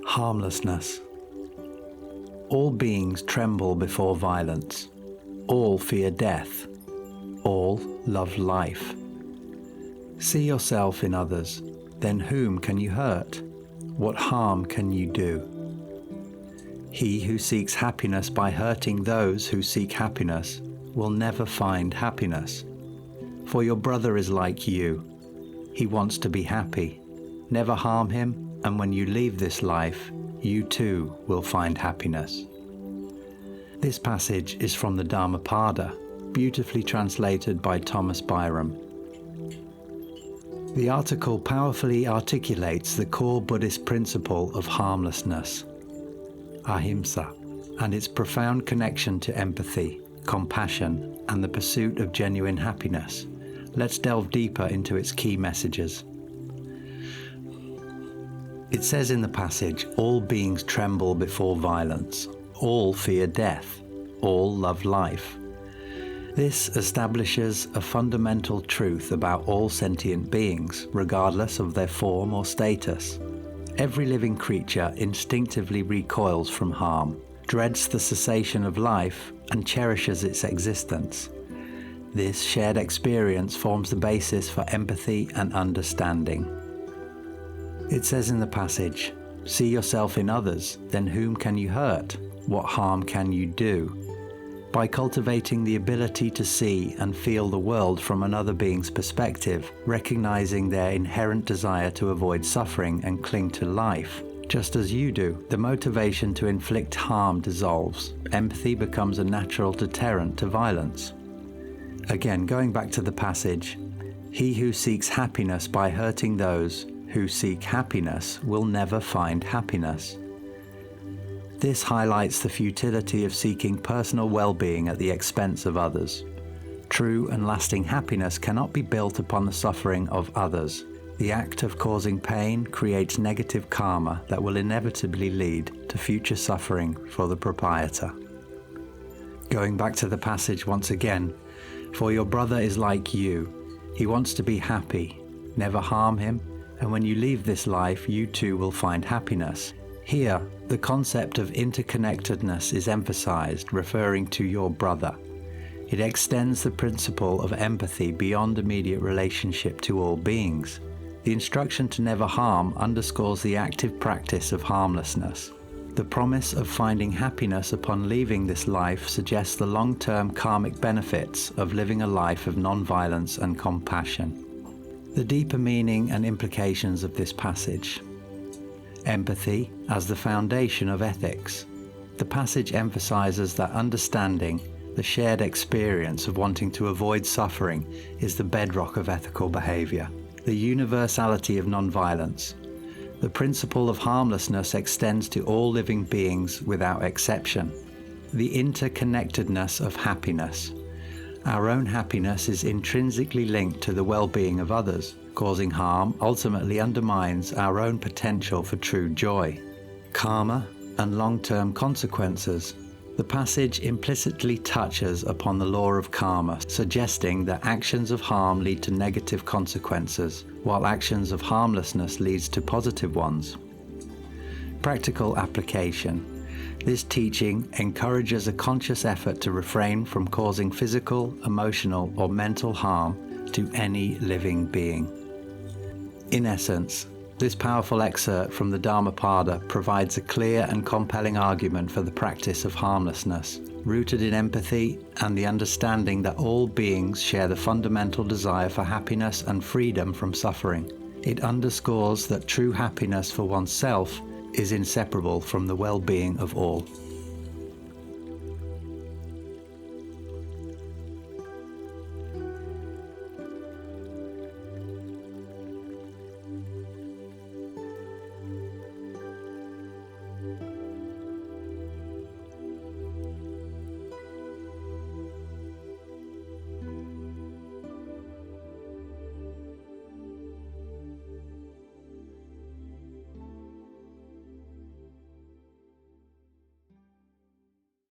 Harmlessness. All beings tremble before violence. All fear death. All love life. See yourself in others, then whom can you hurt? What harm can you do? He who seeks happiness by hurting those who seek happiness will never find happiness. For your brother is like you. He wants to be happy. Never harm him, and when you leave this life, you too will find happiness. This passage is from the Dhammapada, beautifully translated by Thomas Byram. The article powerfully articulates the core Buddhist principle of harmlessness, ahimsa, and its profound connection to empathy, compassion, and the pursuit of genuine happiness. Let's delve deeper into its key messages. It says in the passage, all beings tremble before violence. All fear death. All love life. This establishes a fundamental truth about all sentient beings, regardless of their form or status. Every living creature instinctively recoils from harm, dreads the cessation of life, and cherishes its existence. This shared experience forms the basis for empathy and understanding. It says in the passage, see yourself in others, then whom can you hurt? What harm can you do? By cultivating the ability to see and feel the world from another being's perspective, recognizing their inherent desire to avoid suffering and cling to life, just as you do, the motivation to inflict harm dissolves. Empathy becomes a natural deterrent to violence. Again, going back to the passage, he who seeks happiness by hurting those who seek happiness will never find happiness. This highlights the futility of seeking personal well-being at the expense of others. True and lasting happiness cannot be built upon the suffering of others. The act of causing pain creates negative karma that will inevitably lead to future suffering for the proprietor. Going back to the passage once again, for your brother is like you. He wants to be happy. Never harm him, and when you leave this life, you too will find happiness. Here, the concept of interconnectedness is emphasized, referring to your brother. It extends the principle of empathy beyond immediate relationship to all beings. The instruction to never harm underscores the active practice of harmlessness. The promise of finding happiness upon leaving this life suggests the long-term karmic benefits of living a life of non-violence and compassion. The deeper meaning and implications of this passage. Empathy as the foundation of ethics. The passage emphasizes that understanding, the shared experience of wanting to avoid suffering, is the bedrock of ethical behavior. The universality of non-violence. The principle of harmlessness extends to all living beings without exception. The interconnectedness of happiness. Our own happiness is intrinsically linked to the well-being of others. Causing harm ultimately undermines our own potential for true joy. Karma and long-term consequences. The passage implicitly touches upon the law of karma, suggesting that actions of harm lead to negative consequences, while actions of harmlessness leads to positive ones. Practical application. This teaching encourages a conscious effort to refrain from causing physical, emotional, or mental harm to any living being. In essence, this powerful excerpt from the Dhammapada provides a clear and compelling argument for the practice of harmlessness, rooted in empathy and the understanding that all beings share the fundamental desire for happiness and freedom from suffering. It underscores that true happiness for oneself is inseparable from the well-being of all.